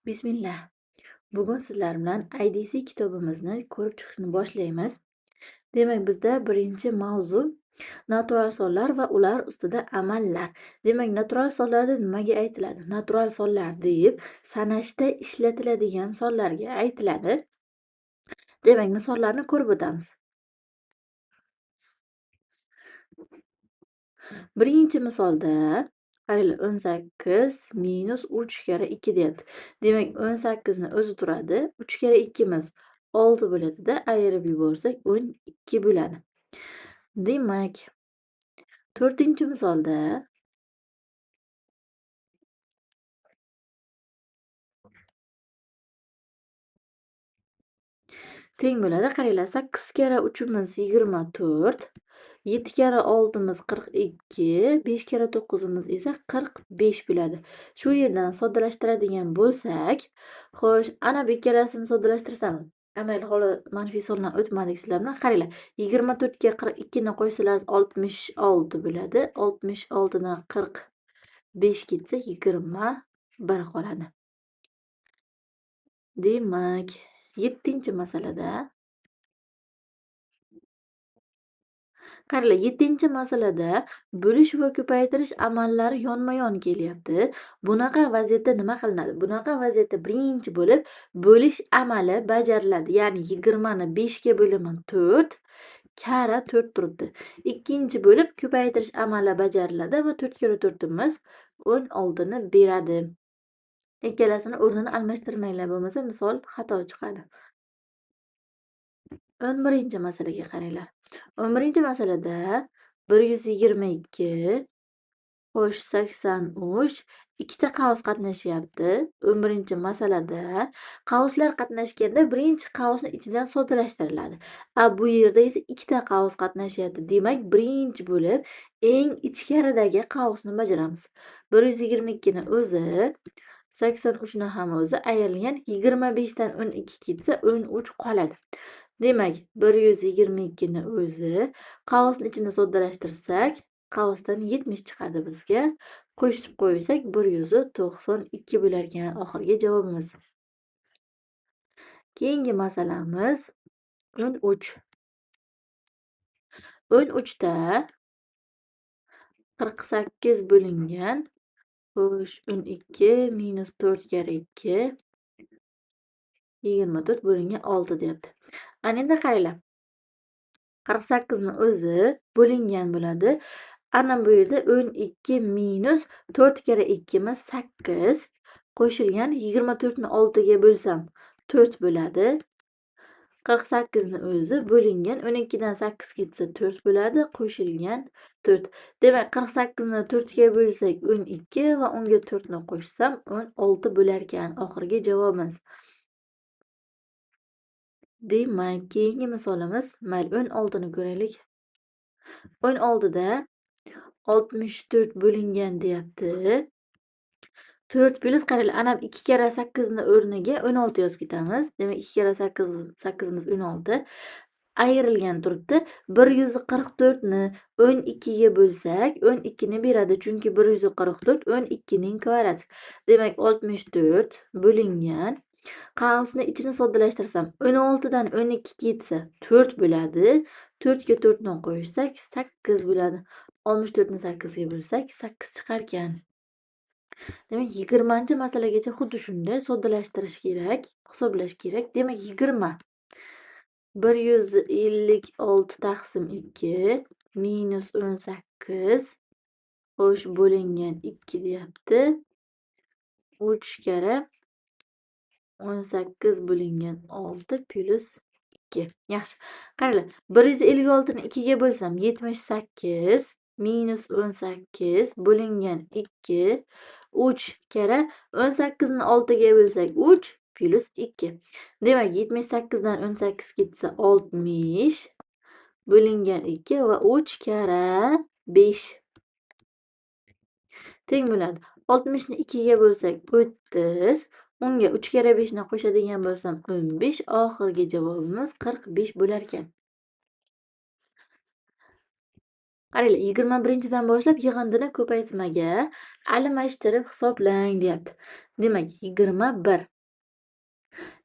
Bismillah. Bugun sizlar bilan IDC kitobimizni ko'rib chiqishni boshlaymiz. Demak, bizda birinchi mavzu natural sonlar va ular ustida amallar. Demak, natural sonlar deb nimaga aytiladi? Natural sonlar deb sanashda ishlatiladigan sonlarga aytiladi. Demak, misollarni ko'rib o'tamiz. Birinchi misolda qaranglar 18 minus 3 kara 2 deyapti. Demak, 18 ni o'zi turadi. 3 kara 2 miz 6 bo'ladida, ayirib yuborsak 12 bo'ladi. Demak, 4-chi misolda teng bo'ladi. Qaranglar, 8 kara 3 miz 24, 7 kara 6 miz 42, 5 kara 9 miz esa 45 bo'ladi. Shu yerdan soddalashtiradigan bo'lsak, xo'sh, ana bu ikkalasini soddalashtirsam, amal holi manfiy sondan o'tmadik sizlar bilan. Qaranglar, 24 ga 42 ni qo'ysalar 66 bo'ladi. 66 dan 45 ketsa 21 qoladi. Demak, 7-chi masalada qaranglar, 7-chi masalada bo'lish va ko'paytirish amallari yonma-yon kelyapti. Bunaqa vaziyatda nima qilinadi? Bunaqa vaziyatda birinchi bo'lib bo'lish amali bajariladi. Ya'ni 20 ni 5 ga bo'laman 4 kara 4 turibdi. Ikkinchi bo'lib ko'paytirish amali bajariladi va 4 kara 4 imiz 16 ni beradi. Ikkalasini o'rnini almashtirmanglar, bo'lmasa misol xato chiqadi. 11-chi masalaga qaranglar. 11-chi masalada 122 xo'sh 83 ikkita qavs qatnashyapti. 11-chi masalada qavslar qatnashganda birinchi qavsni ichidan soddalashtiriladi. Bu yerda esa ikkita qavs qatnashyapti. Demak, birinchi bo'lib eng ichkaridagi qavsni bajaramiz. 122 ni o'zi 83 ni ham o'zi ayrilgan 25 dan 12 ketsa 13 qoladi. Demak, 122 ni o'zi qavsni ichini soddalashtirsak, qavsdan 70 chiqadi bizga. Qo'shib qo'ysak 192 bo'lar ekan oxirgi javobimiz. Keyingi masalamiz 13. 13 da 48 bo'lingan, xo'sh 12 minus 4 kara 2 24 bo'lingan 6 deyapti. Ana endi qaranglar. 48 ni o'zi bo'lingan bo'ladi. Ana bu yerda 12 minus 4 kara 2 imiz 8 qo'shilgan 24 ni 6 ga bo'lsam 4 bo'ladi. 48 ni o'zi bo'lingan 12 dan 8 ketsa 4 bo'ladi, qo'shilgan 4. Demak, 48 ni 4 ga bo'lsak 12 va unga 4 ni qo'shsam 16 bo'lar ekan oxirgi javobimiz. Demak, keyingi misolimiz, mayli 16 ni ko'raylik. 16 da 64 bo'lingan deyapti. 4 plus qaranglar, ana 2 kara 8 ni o'rniga 16 yozib ketamiz. Demak, 2 kara 8 imiz 16 ayrilgan turibdi. 144 ni 12 ga bo'lsak 12 ni beradi, chunki 144 12 ning kvadrati. Demak, 64 bo'lingan qavsni ichini soddalashtirsam 16 dan 12 ketsa 4 bo'ladi. 4 ga 4 ni qo'shsak 8 bo'ladi. 64 ni 8 ga bo'lsak 8 chiqar ekan. Demak, 20-chi masalagacha xuddi shunday soddalashtirish kerak, hisoblash kerak. Demak, 20 156 taqsim 2 minus 18 xo'sh bo'lingan 2 deyapti. 3 kara 18 bo'lingan 6 plus 2. Yaxshi. Qaranglar, 156 ni 2 ga bo'lsam 78 minus 18 bo'lingan 2 3 kara 18 ni 6 ga bo'lsak 3 plus 2. Demak, 78 dan 18 ketsa 60 bo'lingan 2 va 3 kara 5 teng bo'ladi. 60 ni 2 ga bo'lsak 30, unga 3 kara 5 ni qo'shadigan bo'lsam 15, oxirgi javobimiz 45 bo'lar ekan. Qaranglar, 21-dan boshlab yig'indini ko'paytmaga almashtirib hisoblang deyapti. Demak, 21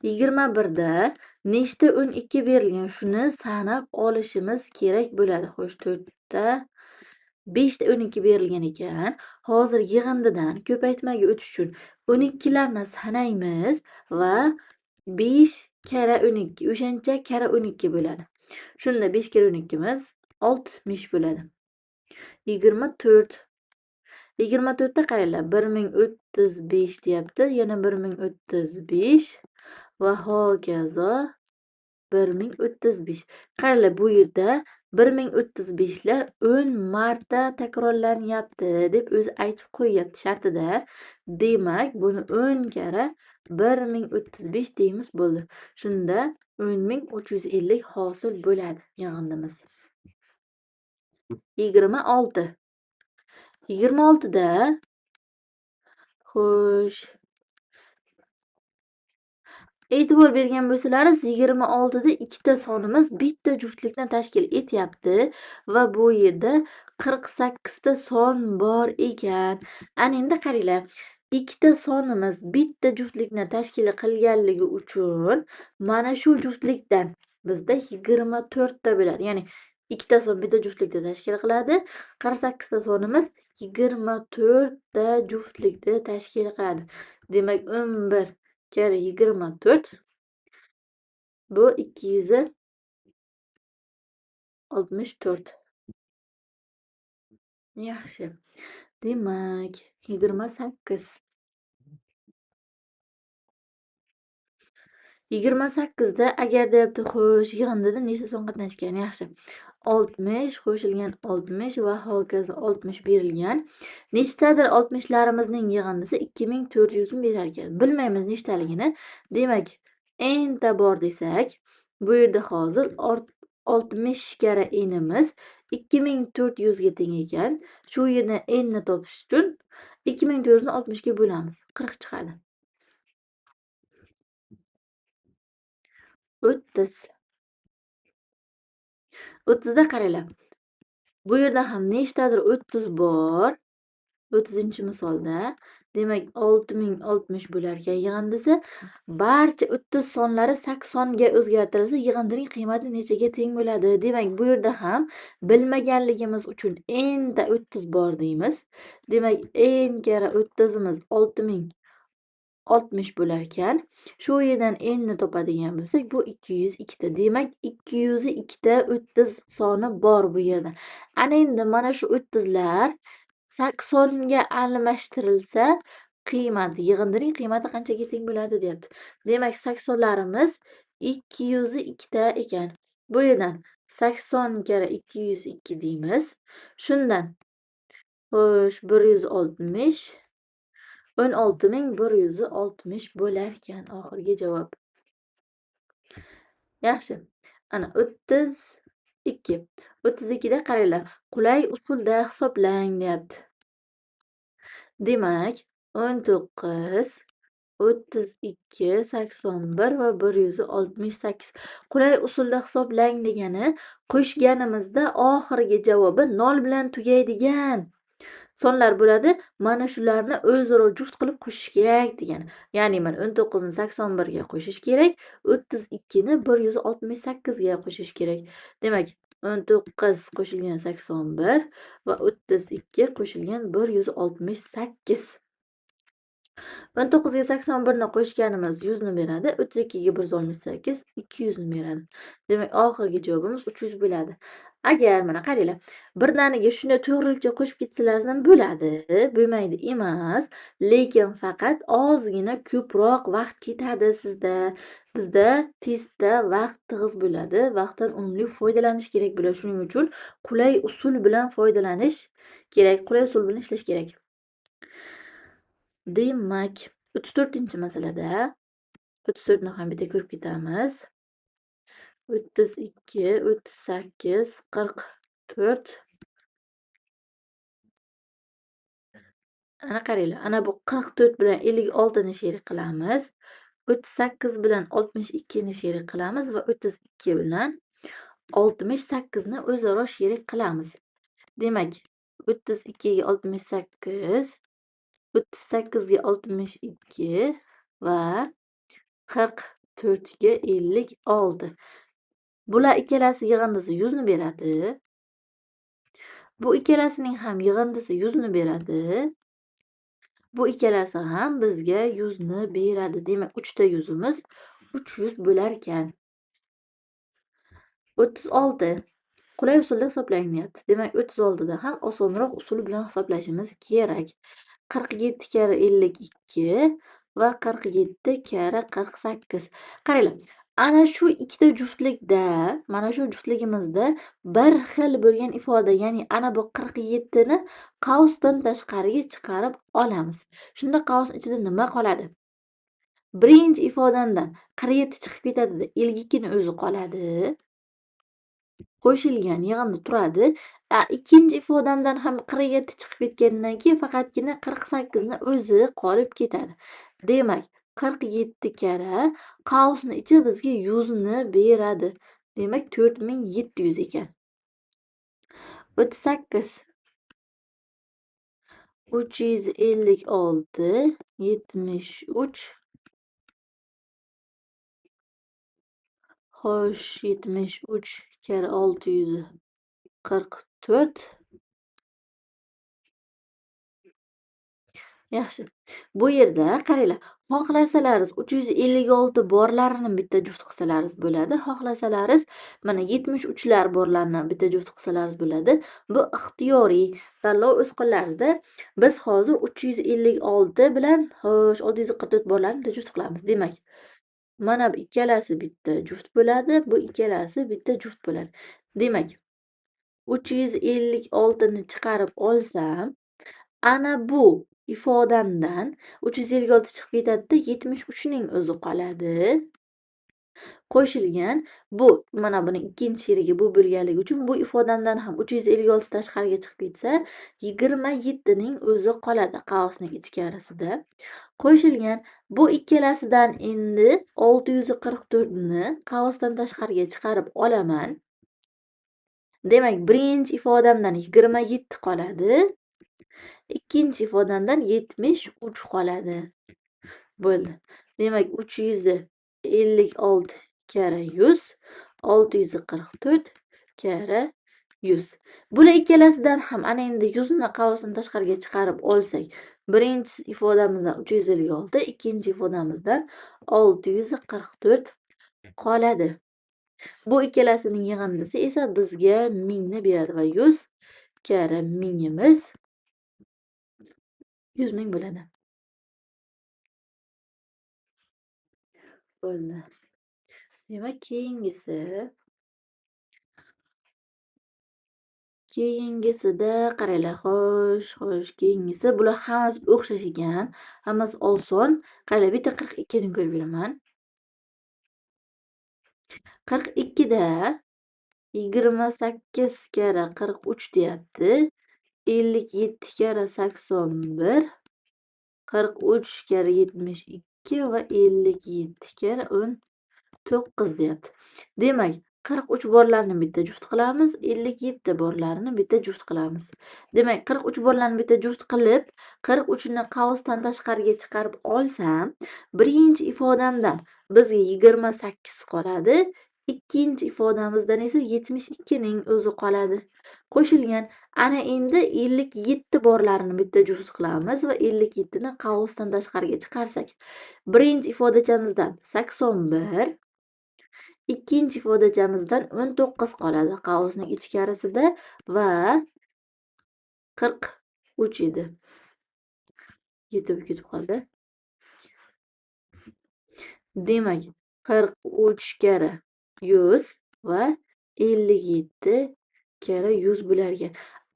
21da nechta 12 berilgan, shuni sanab olishimiz kerak bo'ladi. Xo'sh, 4ta 5ta 12 berilgan ekan. Hozir yig'indidan ko'paytmaga o'tish uchun 12larni sanaymiz va 5 kara 12 o'shancha kara 12 bo'ladi. Shunda 5 kara 12miz 60 bo'ladi. 24. 24da qaranglar, 1035 deyapti, yana 1035 va hokazo 1035. Qaranglar, bu yerda 1035lar 10 marta takrorlanyapti deb o'zi aytib qo'yyapti shartida. Demak, buni 10 kara 1035 deymiz, bo'ldi. Shunda 10350 hosil bo'ladi yig'indimiz. 26. 26da xo'sh, e'tibor bergan bo'lsalaringiz, 26da ikkita sonimiz bitta juftlikni tashkil etyapti va bu yerda 48 ta son bor ekan. Ana endi qaranglar, ikkita sonimiz bitta juftlikni tashkil qilganligi uchun mana shu juftlikdan bizda 24 ta bo'ladi. Ya'ni ikkita son bitta juftlikni tashkil qiladi. 48 ta sonimiz 24 ta juftlikni tashkil qiladi. Demak, 11 kara 24 bu 264. Yaxshi. Demak, 28. 28da agar deyapti, xo'sh, yig'indida nechta son qatnashgan? Yaxshi. 60 qo'shilgan 60 va hokazo 60 berilgan. Nechtadir 60larimizning yig'indisi 2400 berar ekan. Bilmaymiz nechtaligini. Demak, n'ta bor desak, bu yerda hozir 60 kara n'imiz 2400 ga teng ekan. Shu yerdan n'ni topish uchun 2400 ni 60 ga bo'lamiz. 40 chiqadi. 30. 30da qaranglar. Bu yerda ham nechtadir 30 bor. 30-misolda. Demak, 6060 bo'lar ekan yig'indisi. Barcha 30 sonlari 80 ga o'zgartirilsa, yig'indining qiymati nechaga teng bo'ladi? Demak, bu yerda ham bilmaganligimiz uchun n'da 30 bor deymiz. Demak, n kara 30imiz 6060 bo'lar ekan. Shu yerdan n'ni topadigan bo'lsak, bu 202 ta. Demak, 202 ta 30 soni bor bu yerda. Ana endi mana shu 30lar 80 ga almashtirilsa, yig'indining qiymati qanchaga teng bo'ladi deyapti. Demak, 80larimiz 202 ta ekan. Bu yerdan 80 kara 202 deymiz. Shundan xo'sh, 160 16160 bo'lar ekan oxirgi javob. Yaxshi. Ana 32. 32da qaranglar, qulay usulda hisoblang deyapti. Demak, 19 32 81 va 168. Qulay usulda hisoblang degani, qo'shganimizda oxirgi javobi 0 bilan tugaydigan sonlar bo'ladi. Mana shularni o'zaro juft qilib qo'shish kerak degani. Ya'ni mana 19 ni 81 ga qo'shish kerak, 32 ni 168 ga qo'shish kerak. Demak, 19 qo'shilgan 81 va 32 qo'shilgan 168. 19 ga 81 ni qo'shganimiz 100 ni beradi, 32 ga 168 200 ni beradi. Demak, oxirgi javobimiz 300 bo'ladi. Agar mana qaranglar, birdaniga shuni to'g'rilikcha qo'shib ketsalar ham bo'ladi, bo'lmaydi emas, lekin faqat ozgina ko'proq vaqt ketadi sizda. Bizda testda vaqt tig'iz bo'ladi, vaqtdan unumli foydalanish kerak bo'ladi. Shuning uchun qulay usul bilan foydalanish kerak, qulay usul bilan ishlash kerak. Demak, 34-masalada 34 ni ham bitta ko'rib ketamiz. 32, 38, 44. Ana qaranglar, ana bu 44 bilan 56 ni sherik qilamiz. 38 bilan 62 ni sherik qilamiz va 32 bilan 68 ni o'zaro sherik qilamiz. Demak, 32 ga 68, 38 ga 62 va 44 ga 56. Bular ikkalasi yig'indisi 100 ni beradi. Bu ikkalasining ham yig'indisi 100 ni beradi. Bu ikkalasi ham bizga 100 ni beradi. Demak, 3 ta 100imiz 300 bo'larkan. 36. Qulay usulda hisoblanyapti. Demak, 36 da ham osonroq usul bilan hisoblashimiz kerak. 47 karra 52 va 47 karra 48. Qaranglar, ana shu ikkita juftlikda, mana shu juftligimizda bir xil bo'lgan ifoda, ya'ni ana bu 47 ni qavsdan tashqariga chiqarib olamiz. Shunda qavs ichida nima qoladi? Birinchi ifodamdan 47 chiqib ketadi, 52 ni o'zi qoladi. Qo'shilgan yig'indi turadi. Ikkinchi ifodamdan ham 47 chiqib ketgandan keyin faqatgina 48 ni o'zi qolib ketadi. Demak, 47 karra qavsni ichi bizga 100 ni beradi. Demak, 4700 ekan. 38. 356 73. Xo'sh, 73 karra 644. Yaxshi. Bu yerda qaranglar, xohlasalaringiz 356 borlarini bitta juft qilsalaringiz bo'ladi. Xohlasalaringiz mana 73 lar borlarini bitta juft qilsalaringiz bo'ladi. Bu ixtiyoriy tanlov o'z qo'llaringizda. Biz hozir 356 bilan 644 borlarini bitta juft qilamiz. Demak, mana bu ikkalasi bitta juft bo'ladi, bu ikkalasi bitta juft bo'ladi. Demak, 356 ni chiqarib olsam, ana bu ifodamdan 356 chiqib ketadi-da, 73 ning o'zi qoladi. Qo'shilgan bu mana buni ikkinchi sherigi bu bo'lganligi uchun bu ifodamdan ham 356 tashqariga chiqib ketsa, 27 ning o'zi qoladi qavsning ichkarisida. Qo'shilgan bu ikkalasidan endi 644 ni qavsdan tashqariga chiqarib olaman. Demak, birinchi ifodamdan 27 qoladi. Ikkinchi ifodamdan 73 qoladi. Bo'ldi. Demak, 356 karra 100, 644 karra 100. Bular ikkalasidan ham ana endi 100 ni qavsdan tashqariga chiqarib olsak, birinchi ifodamizdan 356, ikkinchi ifodamizdan 644 qoladi. Bu ikkalasining yig'indisi esa bizga 1000 ni beradi va 100 karra 1000 imiz 100 ming bo'ladi. Bo'ldi. Demak, keyingisida qaranglar. Xo'sh, keyingisi bular hammasi o'xshash ekan. Hammasi oson. Qaranglar, bitta 42 ni ko'rib beraman. 42 da 28 karra 43 deyapti. 57 karra 81, 43 karra 72 va 57 karra 19 deyapti. Demak, 43 borlarni bitta juft qilamiz, 57 borlarini bitta juft qilamiz. Demak, 43 borlarni bitta juft qilib, 43 ni qavsdan tashqariga chiqarib olsam, birinchi ifodamdan bizga 28 qoladi. Ikkinchi ifodamizdan esa 72 ning o'zi qoladi. Qo'shilgan ana endi 57 borlarini bitta juft qilamiz va 57 ni qavsdan tashqariga chiqarsak, birinchi ifodachamizdan 81, ikkinchi ifodachamizdan 19 qoladi qavsning ichkarisida va 43 edi. Ketib qoldi. Demak, 43 karra 100 va 57 karra 100 bo'lar ekan.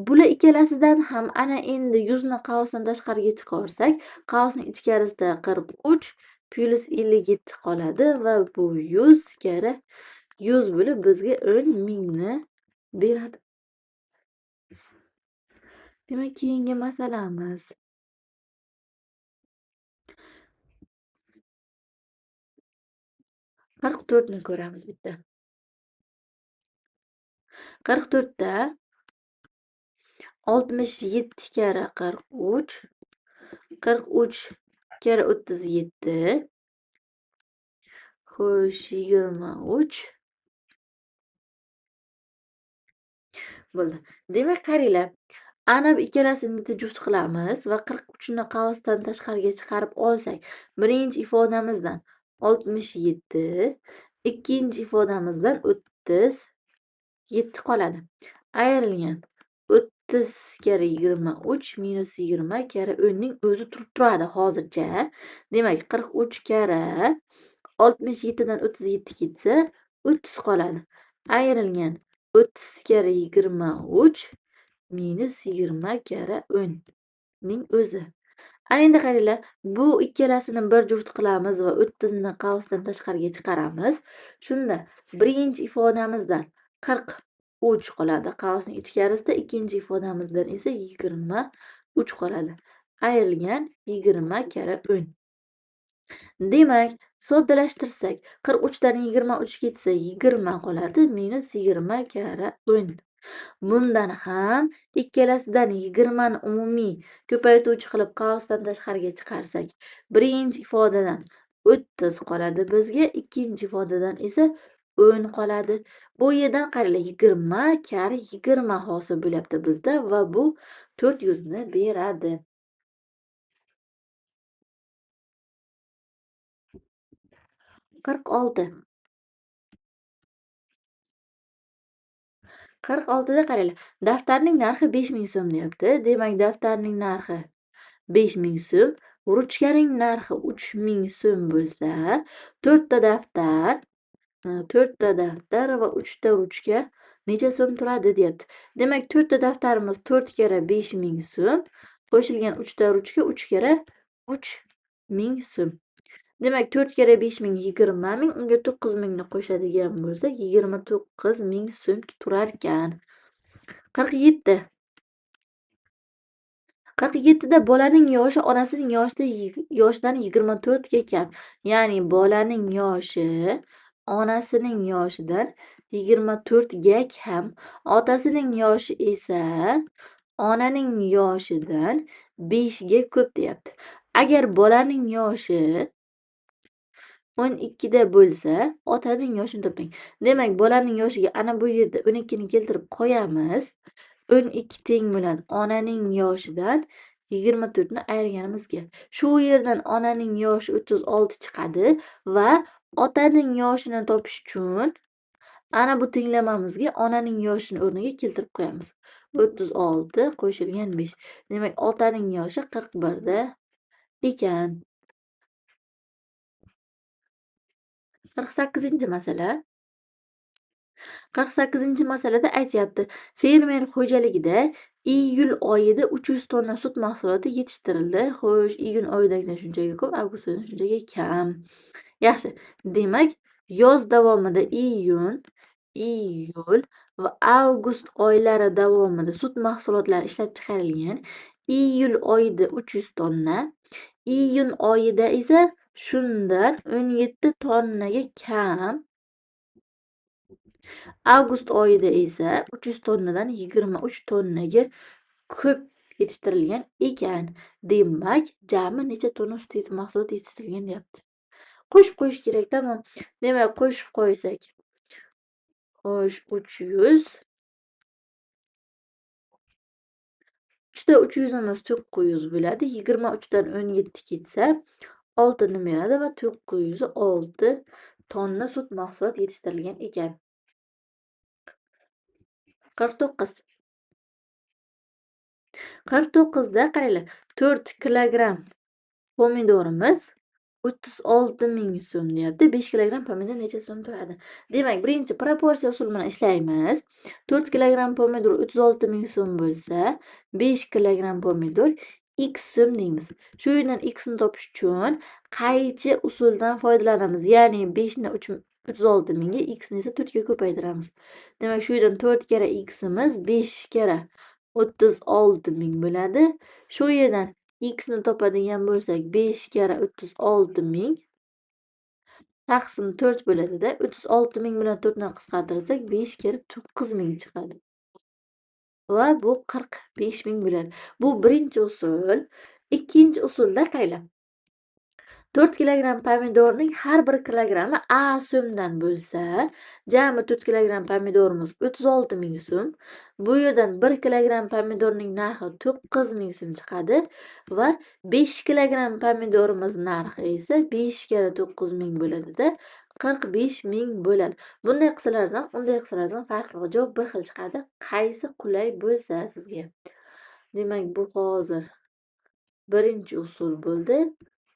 Bular ikkalasidan ham ana endi 100 ni qavsdan tashqariga chiqarsak, qavsning ichkarisida 43 plus 57 qoladi va bu 100 karra 100 bo'lib bizga 10.000 ni beradi. Demak, keyingi masalamiz 44 ni ko'ramiz bitta. 44 da 67 karra 43, 43 karra 37, Xo'sh, 23 bo'ldi. Demak, qaranglar. Ana bu ikkalasini bitta juft qilamiz va 43 ni qavsdan tashqariga chiqarib olsak, birinchi ifodamizdan 67, ikkinchi ifodamizdan 37 qoladi. Ayrilgan 30 karra 23 minus 20 karra 10 ning o'zi turadi hozircha. Demak, 43 karra 67 dan 37 ketsa 30 qoladi. Ayrilgan 30 karra 23 minus 20 karra 10 ning o'zi. Ana endi qaranglar, bu ikkalasini bir juft qilamiz va 30 ni qavsdan tashqariga chiqaramiz. Shunda birinchi ifodamizdan 43 qoladi qavsning ichkarisida, ikkinchi ifodamizdan esa 23 qoladi. Ayrilgan 20 karra 10. Demak, soddalashtirsak 43 dan 23 ketsa 20 qoladi minus 20 karra 10. Bundan ham ikkalasidan 20 ni umumiy ko'paytuvchi qilib qavsdan tashqariga chiqarsak, birinchi ifodadan 30 qoladi bizga, ikkinchi ifodadan esa 10 qoladi. Bu yerdan qaranglar, 20 karra 20 hosil bo'lyapti bizda va bu 400 ni beradi. 46. 46 da qaranglar. Daftarning narxi 5000 so'm deyapti. Demak, daftarning narxi 5000 so'm, ruchkaning narxi 3000 so'm bo'lsa, 4 ta daftar, 4 ta daftar va 3 ta ruchka necha so'm turadi deyapti. Demak, 4 ta daftarimiz 4 karra 5000 so'm, qo'shilgan 3 ta ruchka 3 karra 3000 so'm. Demak, 4 karra 5000 20 ming, unga 9000 ni qo'shadigan bo'lsak, 29000 so'm turar ekan. 47. 47 da bolaning yoshi onasining yoshidan 24 ga kam. Ya'ni bolaning yoshi onasining yoshidan 24 ga kam. Otasining yoshi esa onaning yoshidan 5 ga ko'p deyapti. Agar bolaning yoshi 12 da bo'lsa, otaning yoshini toping. Demak, bolaning yoshiga ana bu yerda 12 ni keltirib qo'yamiz. 12 teng bo'ladi onaning yoshidan 24 ni ayirganimizga. Shu yerdan onaning yoshi 36 chiqadi va otaning yoshini topish uchun ana bu tenglamamizga onaning yoshini o'rniga keltirib qo'yamiz. 36 qo'shilgan 5. Demak, otaning yoshi 41 da ekan. 48-masala. 48-masalada aytyapti, fermer xo'jaligida iyul oyida 300 tonna sut mahsuloti yetishtirildi. Xo'sh, iyun oyidagidan shunchaga ko'p, avgust oyidan shunchaga kam. Yaxshi. Demak, yoz davomida iyun, iyul va avgust oylari davomida sut mahsulotlari ishlab chiqarilgan. Iyul oyida 300 tonna, iyun oyida esa shundan 17 tonnaga kam. Avgust oyida esa 300 tonnadan 23 tonnaga ko'p yetishtirilgan ekan. Demak, jami necha tonna sut mahsuloti yetishtirilgan deyapti. Qo'shib qo'yish kerak, tamom. Demak, qo'shib qo'ysak. Xo'sh, 300. 3 ta 300 imiz 900 bo'ladi. 23 dan 17 ketsa 6 ni beradi va 906 tonna sut mahsuloti yetishtirilgan ekan. 49. 49 da qaranglar, 4 kilogramm pomidorimiz 36.000 so'm deyapti. 5 kilogramm pomidor necha so'm turadi? Demak, birinchi proporsiya usuli bilan ishlaymiz. 4 kilogramm pomidor 36.000 so'm bo'lsa, 5 kilogramm pomidor x so'm deymiz. Shu yerdan x ni topish uchun qaychi usuldan foydalanamiz? Ya'ni 5 ni 36.000 ga, x ni esa 4 ga ko'paytiramiz. Demak, shu yerdan 4 karra x imiz 5 karra 36.000 bo'ladi. Shu yerdan x ni topadigan bo'lsak, 5 karra 36.000 taqsim 4 bo'ladida, 36.000 bilan 4 ni qisqartirsak 5 karra 9.000 chiqadi. Va bu 45.000 bo'ladi. Bu birinchi usul. Ikkinchi usulda qaranglar. 4 kilogramm pomidorning har bir kilogrammi A so'mdan bo'lsa, jami 4 kilogramm pomidorimiz 36 ming so'm. Bu yerdan 1 kilogramm pomidorning narxi 9 ming so'm chiqadi va 5 kilogramm pomidorimiz narxi esa 5 kara 9 ming bo'ladida 45 ming bo'ladi. Bunday qilsalar ham, unday qilsalar ham farqi yo'q. Javob bir xil chiqadi. Qaysi qulay bo'lsa sizga. Demak, bu hozir birinchi usul bo'ldi.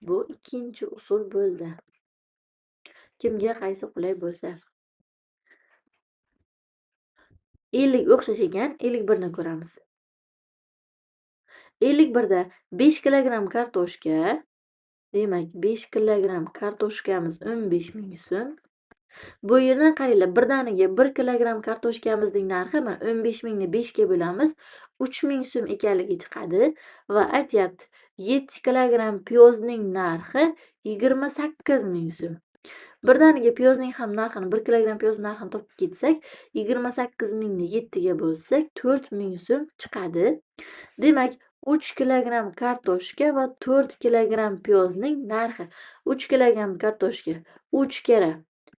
Bu ikkinchi usul bo'ldi. Kimga qaysi qulay bo'lsa. 50 o'xshash ekan, 51 ni ko'ramiz. 51 da 5 kilogramm kartoshka, demak 5 kilogramm kartoshkamiz 15 ming so'm. Bu yerdan qaranglar, birdaniga 1 kilogramm kartoshkamizning narxi mana 15 mingni 5 ga bo'lamiz, 3 ming so'm ekanligi chiqadi va aytyapti 7 kilogramm piyozning narxi 28 ming so'm. Birdaniga piyozning ham narxini, 1 kilogramm piyoz narxini topib ketsak, 28 mingni 7 ga bo'lsak 4 ming so'm chiqadi. Demak, 3 kilogramm kartoshka va 4 kilogramm piyozning narxi. 3 kilogramm kartoshka 3 kara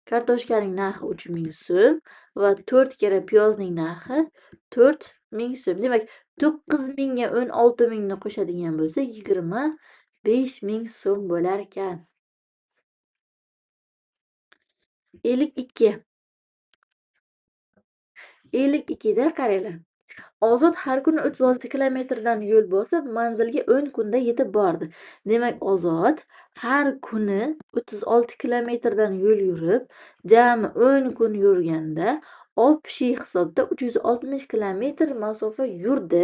kartoshkaning narxi 3 ming so'm va 4 kara piyozning narxi 4 ming so'm. Demak, 9 mingga 16 mingni qo'shadigan bo'lsa, 25 ming so'm bo'lar ekan. 52. 52 da qaranglar. Ozod har kuni 36 kilometrdan yo'l bosib, manzilga 10 kunda yetib bordi. Demak, Ozod har kuni 36 kilometrdan yo'l yurib, jami 10 kun yurganda, opchiy hisobda 360 kilometr masofa yurdi.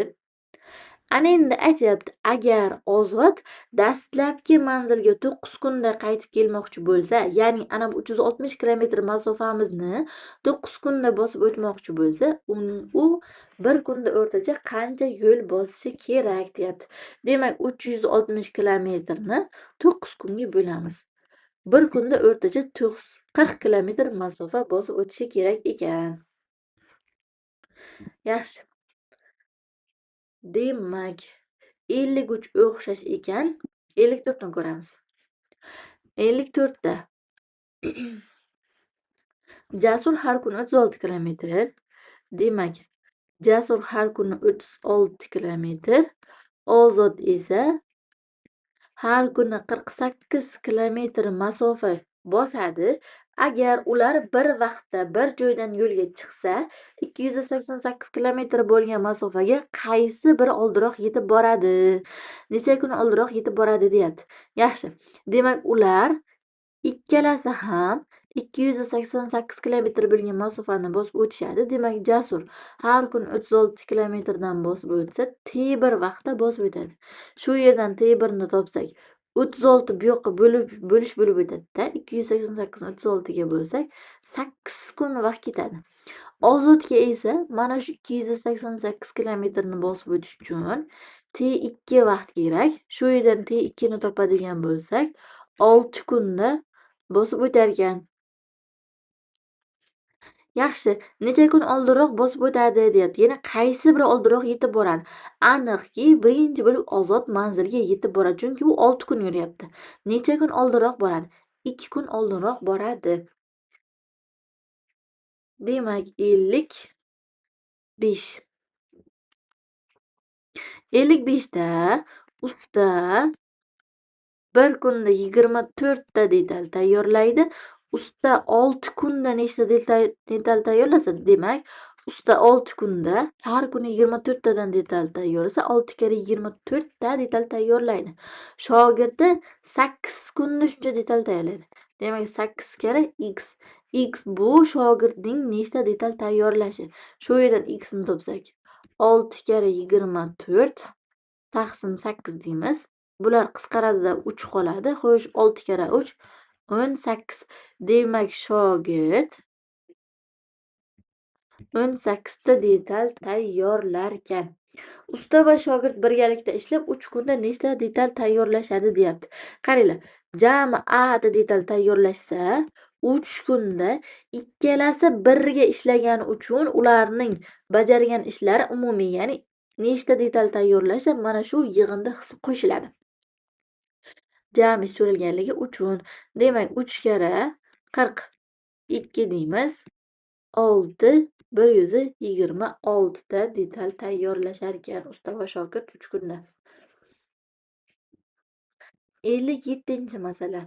Ana endi aytyapti, agar Ozod dastlabki manzilga 9 kunda qaytib kelmoqchi bo'lsa, ya'ni ana bu 360 kilometr masofamizni 9 kunda bosib o'tmoqchi bo'lsa, u bir kunda o'rtacha qancha yo'l bosishi kerak deyapti. Demak, 360 kilometrni 9 kunga bo'lamiz. Bir kunda o'rtacha 40 kilometr masofa bosib o'tishi kerak ekan. Yaxshi. Demak, 53 o'xshash ekan, 54 ni ko'ramiz. 54 da Jasur har kuni 36 kilometr. Demak, Jasur har kuni 36 kilometr. Ozod esa har kuni 48 kilometr masofa bosadi. Agar ular bir vaqtda bir joydan yo'lga chiqsa, 288 kilometr bo'lgan masofaga qaysi biri oldinroq yetib boradi? Necha kun oldinroq yetib boradi deyapti. Yaxshi. Demak, ular ikkalasi ham 288 kilometr bo'lgan masofani bosib o'tishadi. Demak, Jasur har kun 36 kilometrdan bosib o'tsa, T1 vaqtda bosib o'tadi. Shu yerdan T1 ni topsak, 36 bu yoqqa bo'lish bo'lib o'tadi-da. 288 ni 36 ga bo'lsak, 8 kun vaqt ketadi. Ozodga esa mana shu 288 kilometrni bosib o'tish uchun T2 vaqt kerak. Shu yerdan T2 ni topadigan bo'lsak, 6 kunda bosib o'tar ekan. Yaxshi, necha kun oldinroq bosib o'tadi deyapti. Yana qaysi biri oldinroq yetib boradi? Aniqki, birinchi bo'lib Ozod manzilga yetib boradi, chunki u 6 kun yuryapti. Necha kun oldinroq boradi? 2 kun oldinroq boradi. Demak, 55. 55 da usta bir kunda 24 ta detal tayyorlaydi. Usta 6 kunda nechta detal tayyorlasa, demak, usta 6 kunda har kuni 24 tadan detal tayyorlasa, 6 kere 24 ta detal tayyorlaydi. Shogirdi 8 kunda shuncha detal tayyorlaydi. Demak, 8 kere x. X bu shogirdning nechta detal tayyorlashi. Shu yerdan x ni topsak, 6 kere 24 taqsim 8 deymiz. Bular qisqaradida 3 qoladi. Xo'sh, 6 kere 3 18. Demak, shogird 18 ta detal tayyorlar ekan. Usta va shogird birgalikda ishlab 3 kunda nechta detal tayyorlashadi deyapti. Qaranglar, jami A ta detal tayyorlashsa, 3 kunda ikkalasi birga ishlagani uchun ularning bajargan ishlari umumiy, ya'ni nechta detal tayyorlasa, mana shu yig'inda qo'shiladi. jami so'ralganligi uchun. Demak, 3 kara 42 deymiz. 6 126 ta detal tayyorlashar ekan usta va shogird 3 kunda. 57-masala.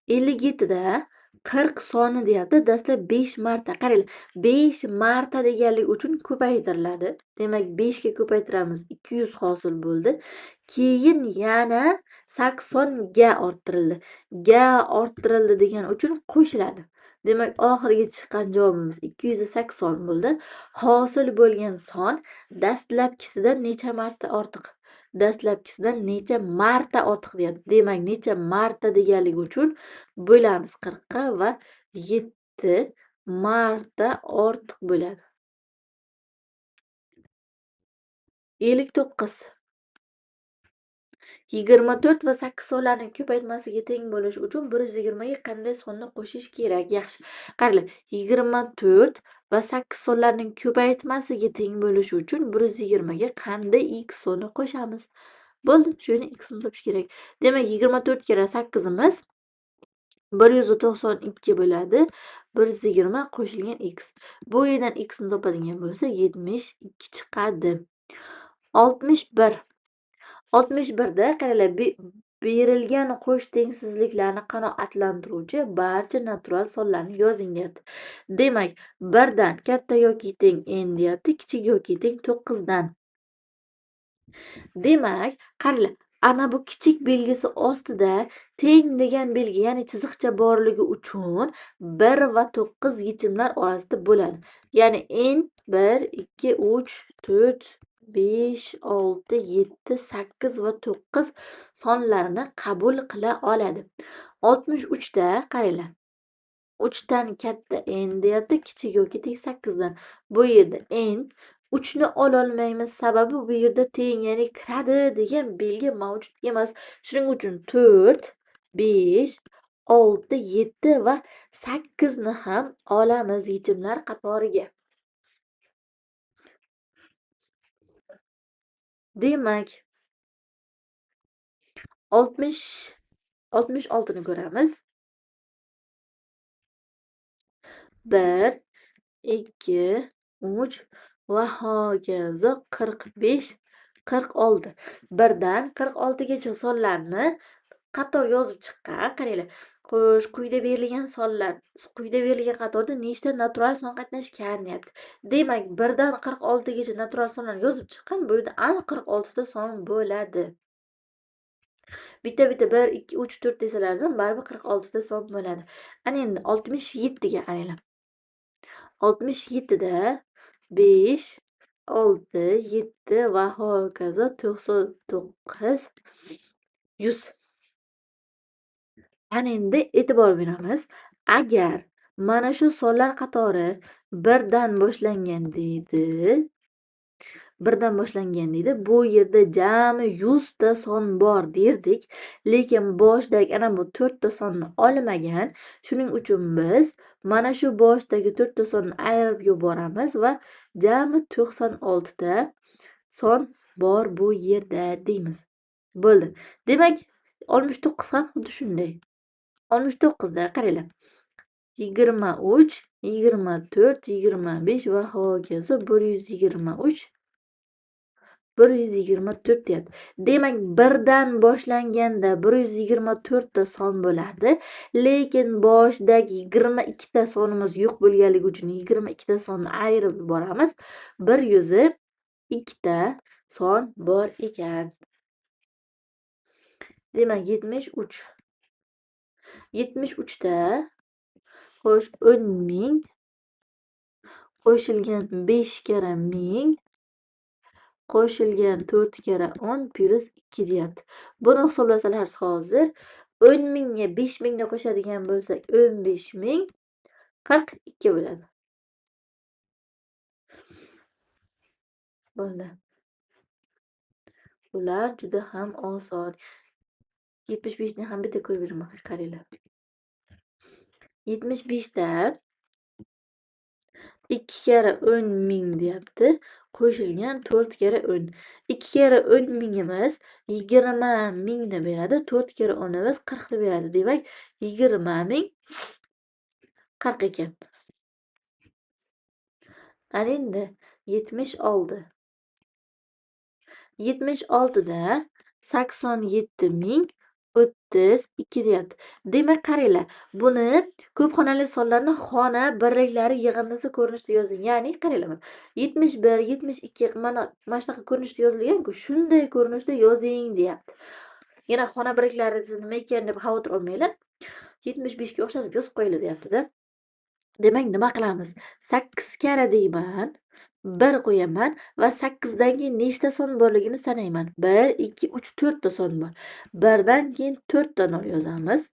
57 da 40 soni deyapti. Dastlab 5 marta. Qaranglar, 5 marta deganlik uchun ko'paytiriladi. Demak, 5 ga ko'paytiramiz, 200 hosil bo'ldi. Keyin yana 80 ga orttirildi. Ga orttirildi degan uchun qo'shiladi. Demak, oxirgi chiqqan javobimiz 280 bo'ldi. Hosil bo'lgan son dastlabkisidan necha marta ortiq? Dastlabkisidan necha marta ortiq deyapti. Demak, necha marta deganligi uchun bo'lamiz 40 ga va 7 marta ortiq bo'ladi. 59. 24 va 8 sonlarning ko'paytmasiga teng bo'lishi uchun 120 ga qanday sonni qo'shish kerak? Yaxshi. Qaranglar, 24 va 8 sonlarning ko'paytmasiga teng bo'lishi uchun 120 ga qanday x sonni qo'shamiz? Bo'ldi, shuni x ni topish kerak. Demak, 24 kira 8 imiz 192 bo'ladi. 120 qo'shilgan x. Bu yerdan x ni topadigan bo'lsa 72 chiqadi. 61. 61 da qaranglar, berilgan qo'sh tengsizliklarni qanoatlantiruvchi barcha natural sonlarni yozing deyapti. Demak, 1 dan katta yoki teng n deyapti, kichik yoki teng 9 dan. Demak, qaranglar, ana bu kichik belgisi ostida teng degan belgi, ya'ni chiziqcha borligi uchun 1 va 9 yechimlar orasida bo'ladi. Ya'ni n 1, 2, 3, 4, 5, 6, 7, 8 va 9 sonlarini qabul qila oladi. 63 da qaranglar. 3 dan katta n deyapti, kichik yoki teng 8 dan. Bu yerda n 3 ni ololmaymiz, sababi bu yerda teng, ya'ni kiradi degan belgi mavjud emas. Shuning uchun 4, 5, 6, 7 va 8 ni ham olamiz yechimlar qatoriga. Demak, 66 ni ko'ramiz. 1, 2, 3 va hokazo 45, 46. 1 dan 46 gacha sonlarni qator yozib chiqqan. Qaranglar. Xo'sh, quyida berilgan qatorda nechta natural son qatnashgan deyapti. Demak, 1 dan 46 gacha natural sonlarni yozib chiqqan. Bu yerda aniq 46 ta son bo'ladi. Bitta-bitta 1, 2, 3, 4 desalardan baribir 46 ta son bo'ladi. Ana endi 67 ga qaranglar. 67 da 5, 6, 7 va hokazo 99, 100. Ana endi e'tibor beramiz. Agar mana shu sonlar qatori 1 dan boshlangan deydi. 1 dan boshlangan deydi. Bu yerda jami 100 ta son bor derdik, lekin boshdagi ana bu 4 ta sonni olmagan. Shuning uchun biz mana shu boshdagi 4 ta sonni ayirib yuboramiz va jami 96 ta son bor bu yerda deymiz. Bo'ldi. Demak, 69 ham xuddi shunday. 69 da qaranglar. 23, 24, 25 va hokazo 123, 124 deyapti. Demak, 1 dan boshlanganda 124 ta son bo'lardi, lekin boshdagi 22 ta sonimiz yo'q bo'lganligi uchun 22 ta sonni ayirib yuboramiz. 102 ta son bor ekan. Demak, 73. 73 da xo'sh 10.000 qo'shilgan 5 kara 1000 qo'shilgan 4 kara 10 plus 2 deyapti. Buni hisoblasalar hozir 10.000 ga 5.000 ni qo'shadigan bo'lsak 15.000 42 bo'ladi. Bo'ldi. Bular juda ham oson. 75 ni ham bitta qo'yib beraman, qaranglar. 75 da 2 kara 10.000 deyapti. qo'shilgan 4 kere 10. 2 kere 10 mingimiz 20 mingni beradi. 4 kere 10imiz 40 ni beradi. Demak, 20 ming 40 ekan. Ana endi 76. 76 da 87 ming 32 deyapti. Demak, qaranglar, buni ko'p xonali sonlarni xona birliklari yig'indisi ko'rinishida yozing. Ya'ni qaranglar, mana 71, 72 mana shunaqa ko'rinishda yozilgan-ku, shunday ko'rinishda yozing deyapti. Yana xona birliklari nima ekan deb xavotir olmanglar. 75 ga o'xshatib yozib qo'yinglar deyapti-da. Demak, nima qilamiz? 8 karra deyman, 1 qo'yaman va 8 dan keyin nechta son borligini sanayman. 1, 2, 3, 4 ta son bor. 1 dan keyin 4 ta 0 yozamiz.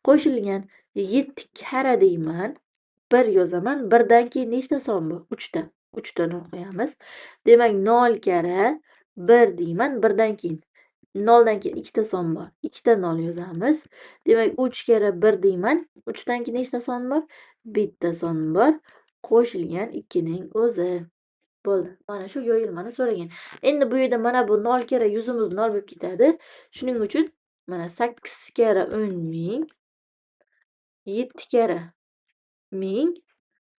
Qo'shilgan 7 karra deyman, 1 yozaman. 1 dan keyin nechta son bor? 3 ta. 3 ta 0 qo'yamiz. Demak, 0 karra 1 deyman, 1 dan keyin 0 dan keyin 2 ta son bor. 2 ta 0 yozamiz. Demak, 3 karra 1 deyman. 3 dan keyin nechta son bor? Bitta son bor. Qo'shilgan 2 ning o'zi. Bo'ldi. Mana shu yoyilmani so'ragan. Endi bu yerda mana bu 0 karra 100imiz 0 bo'lib ketadi. Shuning uchun mana 8 karra 10 ming, 7 karra 1000,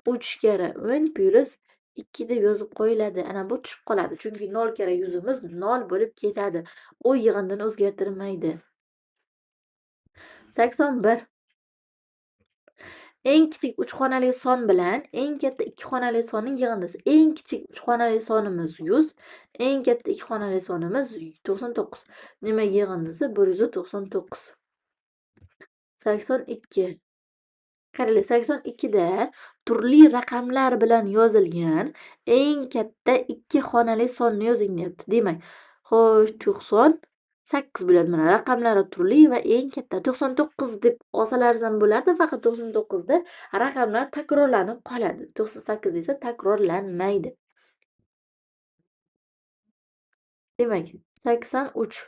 3 karra 10 plus 2 deb yozib qo'yiladi. Ana bu tushib qoladi. Chunki 0 karra 100imiz 0 bo'lib ketadi. U yig'indini o'zgartirmaydi. 81. Eng kichik 3 xonali son bilan eng katta 2 xonali sonning yig'indisi. Eng kichik 3 xonali sonimiz 100, eng katta 2 xonali sonimiz 99. Demak, yig'indisi 199. 82. Qaranglar, 82 da turli raqamlar bilan yozilgan eng katta 2 xonali sonni yozing deyapti. Demak, xo'sh, 98 bo'ladi. Mana raqamlari turli va eng katta 99 deb olsalaringiz ham bo'lardi, faqat 99 da raqamlar takrorlanib qoladi. 98 esa takrorlanmaydi. Demak, 83.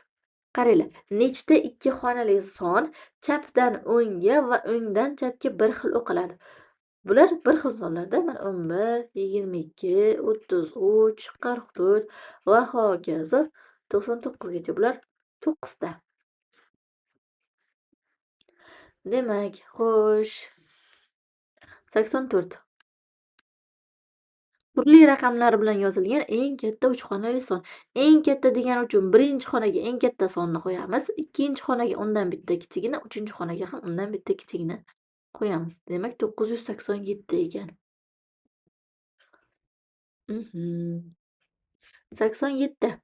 Qaranglar, nechta 2 xonali son chapdan o'ngga va o'ngdan chapga bir xil o'qiladi? Bular bir xil sonlarda. Mana 11, 22, 33, 44 va hokazo 99 gacha. Bular 9 ta. Demak, xo'sh, 84. Turli raqamlar bilan yozilgan eng katta 3 xonali son. Eng katta degani uchun birinchi xonaga eng katta sonni qo'yamiz, ikkinchi xonaga undan bitta kichigini, uchinchi xonaga ham undan bitta kichigini qo'yamiz. Demak, 987 ekan. 87.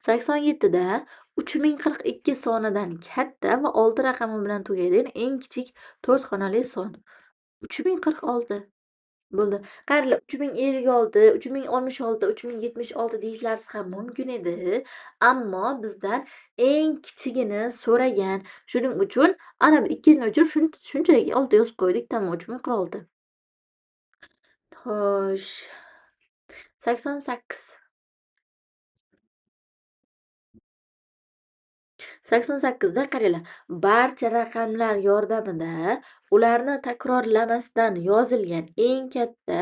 87 da 3042 sonidan katta va 6 raqami bilan tugaydigan eng kichik 4 xonali son. 3046. Bo'ldi. Qaranglar, 3056, 3066, 3076 deyishlari ham mumkin edi, ammo bizdan eng kichigini so'ragan. Shuning uchun ana bu ikkini o'chirib shunchaki olti yozib qo'ydik. Tamom, 3046. Xo'sh, 88. 88 da qaranglar, barcha raqamlar yordamida ularni takrorlamasdan yozilgan eng katta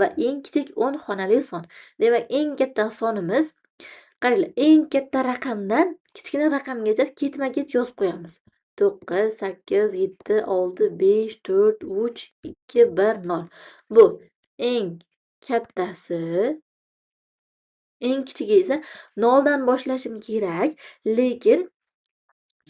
va eng kichik 10 xonali son. Demak, eng katta sonimiz, qaranglar, eng katta raqamdan kichkina raqamgacha ketma-ket yozib qo'yamiz. 9, 8, 7, 6, 5, 4, 3, 2, 1, 0. Bu eng kattasi, eng kichigi esa 0 dan boshlashim kerak, lekin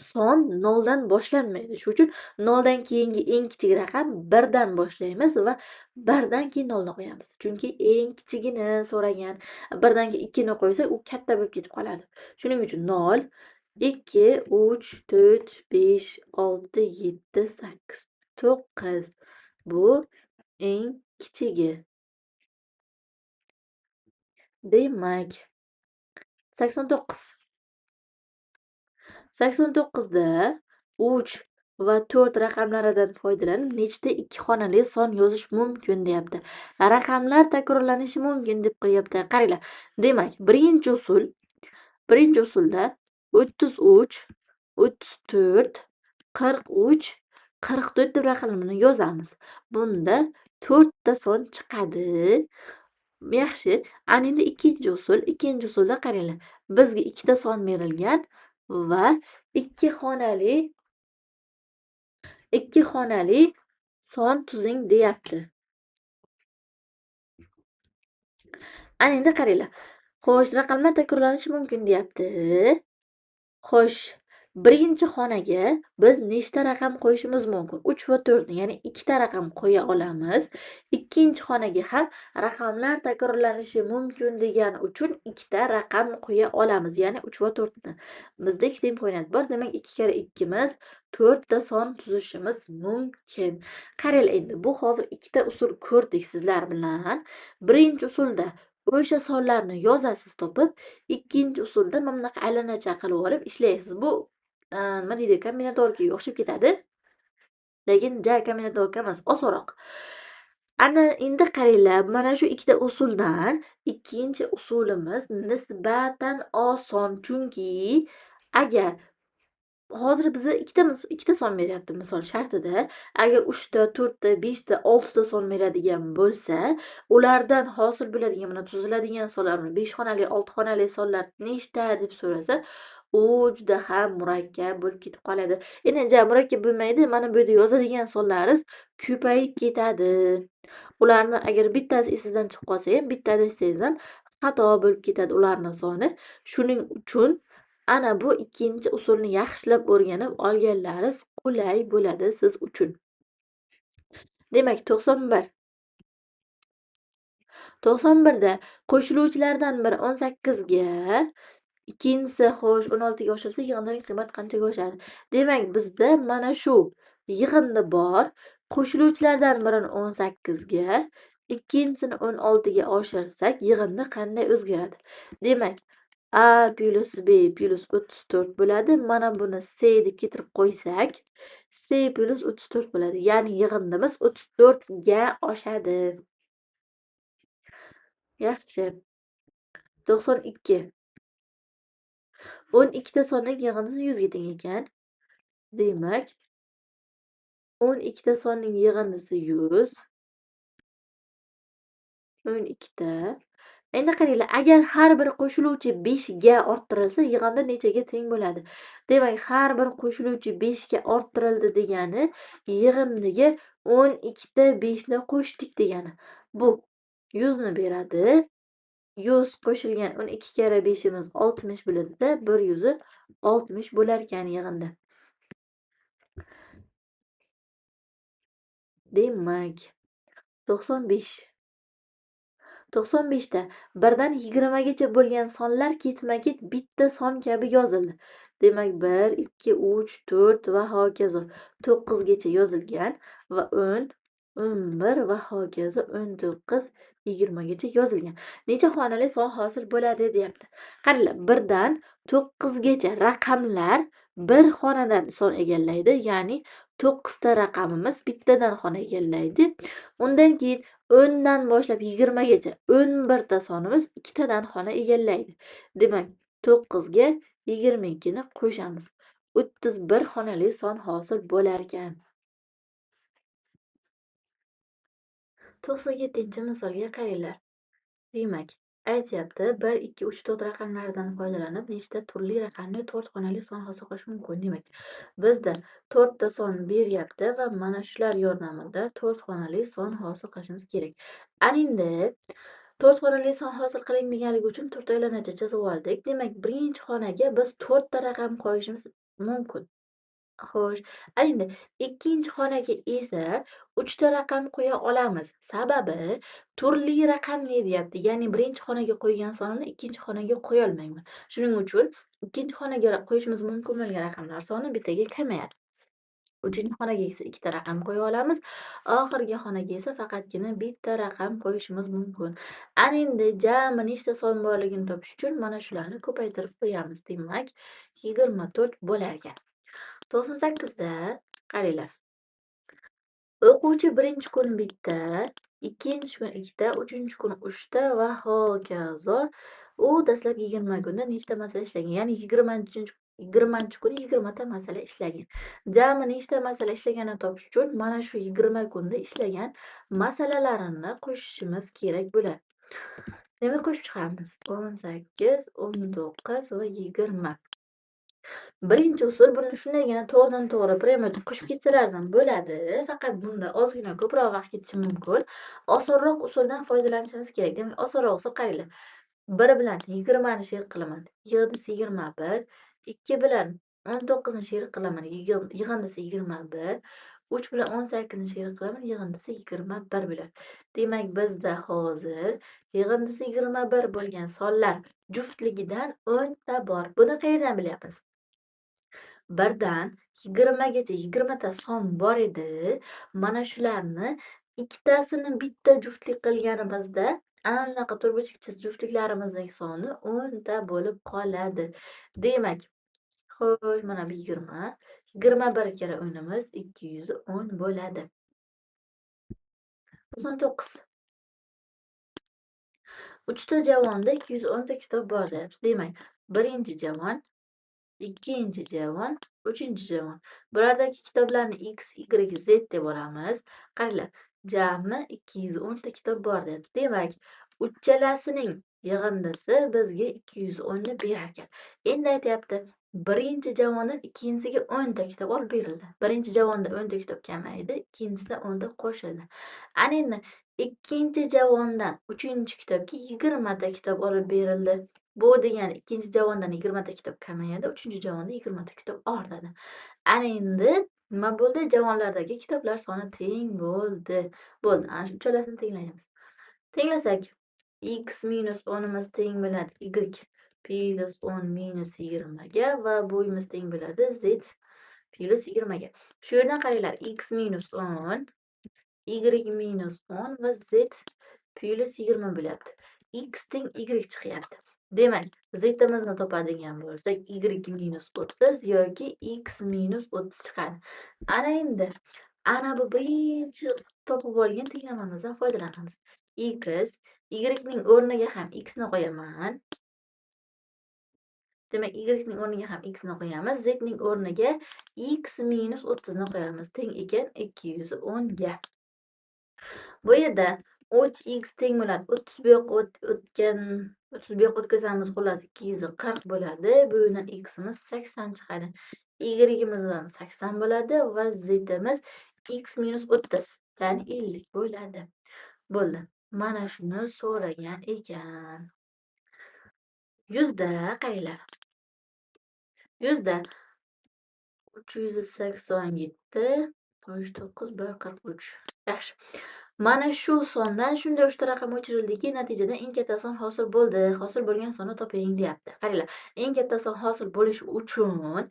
son 0 dan boshlanmaydi. Shuning uchun 0 dan keyingi eng kichik raqam 1 dan boshlaymiz va 1 dan keyin 0 ni qo'yamiz. Chunki eng kichigini so'ragan. 1 dan keyin 2 ni qo'ysak, u katta bo'lib ketib qoladi. Shuning uchun 0, 2, 3, 4, 5, 6, 7, 8, 9. Bu eng kichigi. Demak, 89. 89 da 3 va 4 raqamlaridan foydalanib nechta 2 xonali son yozish mumkin deyapti. Raqamlar takrorlanishi mumkin deb qo'yapti. Qaranglar. Demak, birinchi usulda 33, 34, 43, 44 deb raqamlarni yozamiz. Bunda 4 ta son chiqadi. Yaxshi. Ana endi ikkinchi usul. Ikkinchi usulda qaranglar. Bizga ikkita son berilgan va ikki xonali son tuzing deyapti. Ana endi qaranglar. Xo'sh, raqamlar takrorlanishi mumkin deyapti. Xo'sh, birinchi xonaga biz nechta raqam qo'yishimiz mumkin? 3 va 4 ni, ya'ni ikkita raqam qo'ya olamiz. Ikkinchi xonaga ham raqamlar takrorlanishi mumkin degani uchun ikkita raqam qo'ya olamiz, ya'ni 3 va 4 ni. Bizda ikkita imkoniyat bor, demak 2 kara 2 miz 4 ta son tuzishimiz mumkin. Qaranglar endi, bu hozir ikkita usul ko'rdik sizlar bilan. Birinchi usulda o'sha sonlarni yozasiz topib, ikkinchi usulda mana bunaqa aylanacha qilib olib ishlaysiz. Bu nima deydi, kombinatorikaga o'xshab ketadi, lekin ja kombinatorika emas, osonroq. Ana endi qaranglar, mana shu ikkita usuldan ikkinchi usulimiz nisbatan oson, chunki agar hozir bizga ikkita son beryapti misol shartida. Agar 3 ta, 4 ta, 5 ta, 6 ta son beradigan bo'lsa, ulardan hosil bo'ladigan, mana tuziladigan sonlar, 5 xonali, 6 xonali sonlar nechta deb so'rasa, u juda ham murakkab bo'lib ketib qoladi. Endi ja murakkab bo'lmaydi, mana bu yerda yozadigan sonlaringiz ko'payib ketadi. Ularni agar bittasi esingizdan chiqib qolsa ham, bittada desangiz ham xato bo'lib ketadi ularning soni. Shuning uchun ana bu ikkinchi usulni yaxshilab o'rganib olganlaringiz qulay bo'ladi siz uchun. Demak, 91. 91 da qo'shiluvchilardan biri 18 ga, ikkinchisi xo'sh 16 ga oshirsa, yig'inning qiymati qanchaga oshadi? Demak, bizda mana shu yig'indi bor. Qo'shiluvchilardan birini 18 ga, ikkinchisini 16 ga oshirsak, yig'indi qanday o'zgaradi? Demak, A plus B plus 34 bo'ladi. Mana buni C deb keltirib qo'ysak, C plus 34 bo'ladi. Ya'ni yig'indimiz 34 ga oshadi. Yaxshi. 92. 12 ta sonning yig'indisi 100 ga teng ekan. Demak, 12 ta sonning yig'indisi 100. 12 ta. Endi qaranglar, agar har bir qo'shiluvchi 5 ga orttirilsa, yig'indi nechaga teng bo'ladi? Demak, har bir qo'shiluvchi 5 ga orttirildi degani yig'indiga 12 ta 5 ni qo'shdik degani. Bu 100 ni beradi. 100 qo'shilgan 12 kara 5 imiz 60 bo'ladi-da, 100 60 bo'lar ekan yig'indi. Demak, 95. 95 da 1 dan 20 gacha bo'lgan sonlar ketma-ket bitta son kabi yozildi. Demak, 1, 2, 3, 4 va hokazo 9 gacha yozilgan va 10, 11 va hokazo 19, 20 gacha yozilgan. Necha xonali son hosil bo'ladi deyapti. Qaranglar, 1 dan 9 gacha raqamlar bir xonadan son egallaydi, ya'ni 9 ta raqamimiz bittadan xona egallaydi. Undan keyin 10 dan boshlab 20 gacha 11 ta sonimiz ikkitadan xona egallaydi. Demak, 9 ga 22 ni qo'shamiz. 31 xonali son hosil bo'lar ekan. 97-misolga qaranglar. Demak, aytyapti 1, 2, 3, 4 raqamlaridan foydalanib nechta turli raqamli 4 xonali son hosil qilish mumkin? Demak, bizda 4 ta son beryapti va mana shular yordamida 4 xonali son hosil qilishimiz kerak. Ana endi 4 xonali son hosil qiling deganligi uchun 4 ta aylanacha chizib oldik. Demak, birinchi xonaga biz 4 ta raqam qo'yishimiz mumkin. Xo'sh, endi ikkinchi xonaga esa 3 ta raqam qo'ya olamiz. Sababi turli raqamli deyapti. Ya'ni birinchi xonaga qo'ygan sonimni ikkinchi xonaga qo'ya olmayman. Shuning uchun ikkinchi xonaga qo'yishimiz mumkin bo'lgan raqamlar soni bittaga kamayadi. Uchinchi xonaga esa ikkita raqam qo'ya olamiz. Oxirgi xonaga esa faqatgina bitta raqam qo'yishimiz mumkin. Ana endi jami nechta son borligini topish uchun mana shularni ko'paytirib qo'yamiz. Demak, 24 bo'lar ekan. 98 da qaranglar. O'quvchi birinchi kun bitta, ikkinchi kun ikkita, uchinchi kun 3 ta va hokazo. U dastlabki 20 kunda nechta masala ishlagan? Ya'ni 20-chi kuni 20 ta masala ishlagan. Jami nechta masala ishlaganini topish uchun mana shu 20 kunda ishlagan masalalarini qo'shishimiz kerak bo'ladi. Demak, qo'shib chiqamiz. 18, 19 va 20. Birinchi usul buni shundagina to'g'ridan-to'g'ri premyotni qo'shib ketsalar ham bo'ladi. Faqat bunda ozgina ko'proq vaqt ketishi mumkin. Osonroq usuldan foydalanishimiz kerak. Demak, osonroq usul qaranglar. 1 bilan 20 ni sherik qilaman. Yig'indisi 21. 2 bilan 19 ni sherik qilaman. Yig'indisi 21. 3 bilan 18 ni sherik qilaman. Yig'indisi 21 bo'ladi. Demak, bizda hozir yig'indisi 21 bo'lgan sonlar juftligidan 10 ta bor. Buni qayerdan bilyapmiz? 1 dan 20 gacha 20 ta son bor edi. Mana shularni ikkitasini bitta juftlik qilganimizda ana bunaqa to'rtburchakcha juftliklarimizning soni 10 ta bo'lib qoladi. Demak, xo'sh, mana bu 20. 21 kira 10imiz 210 bo'ladi. 99. 3 ta javonda 210 ta kitob bor deyapti. Demak, birinchi javon, ikkinchi javon, uchinchi javon. Bulardagi kitoblarni X, Y, Z deb olamiz. Qaranglar, jami 210 ta kitob bor deyapti. Demak, uchalasining yig'indisi bizga 210 ni berar ekan. Endi aytyapti, birinchi javondan ikkinchisiga 10 ta kitob olib berildi. Birinchi javonda 10 ta kitob kamaydi, ikkinchisida 10 ta qo'shildi. Ana endi ikkinchi javondan uchinchi kitobga 20 ta kitob olib berildi. Bu degani ikkinchi javondan 20 ta kitob kamayadi, uchinchi javonda 20 ta kitob ortadi. Ana endi nima bo'ldi? Javonlardagi kitoblar soni teng bo'ldi. Bo'ldi. Ana shu uchalasini tenglaymiz. Tenglasak, x minus 10imiz teng bo'ladi y plus 10 minus 20 ga va bo'yimiz teng bo'ladi z plus 20 ga. Shu yerdan qaranglar, x minus 10, y minus 10 va z plus 20 bo'lyapti. X teng y chiqyapti. Demak, z'imizni topadigan bo'lsak, y minus 30 yoki x minus 30 chiqadi. Ana endi, ana bu birinchi topib olgan tenglamamizdan foydalanamiz. X, y-ning o'rniga ham x ni qo'yaman. Demak, y-ning o'rniga ham x ni qo'yamiz. Z-ning o'rniga x minus 30 ni qo'yamiz. Teng ekan 210 ga. Bu yerda 3x teng bo'ladi. 30 bu yoqqa o'tgan, 30 bu yoqqa o'tkazamiz, xullas 240 bo'ladi. Bu yerdan x'imiz 80 chiqadi. Y-imizdan 80 bo'ladi va z'imiz x minus 30, ya'ni 50 bo'ladi. Bo'ldi. Mana shuni so'ragan ekan. 100 da qaranglar. 100 da 387, 9, 143. Yaxshi. Mana shu sondan shunday 3 ta raqam o'chirildiki, natijada eng katta son hosil bo'ldi. Hosil bo'lgan sonni toping deyapti. Qaranglar, eng katta son hosil bo'lishi uchun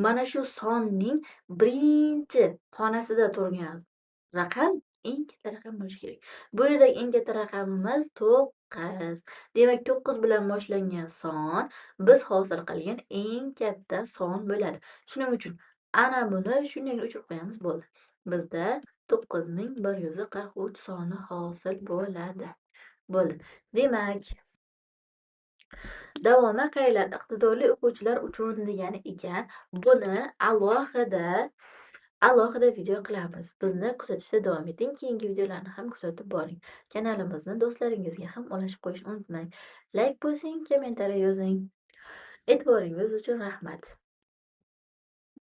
mana shu sonning birinchi xonasida turgan raqam eng katta raqam bo'lishi kerak. Bu yerdagi eng katta raqamimiz 9. Demak, 9 bilan boshlangan son biz hosil qilgan eng katta son bo'ladi. Shuning uchun ana buni shunday o'chirib qo'yamiz, bo'ldi. Bizda 9143 soni hosil bo'ladi. Bo'ldi. Demak, davomi qaranglar, iqtidorli o'quvchilar uchun degani ekan. Buni alohida video qilamiz. Bizni kuzatishda davom eting. Keyingi videolarni ham kuzatib boring. Kanalimizni do'stlaringizga ham ulashib qo'yishni unutmang. Like bosing, kommentariy yozing. E'tiboringiz uchun rahmat.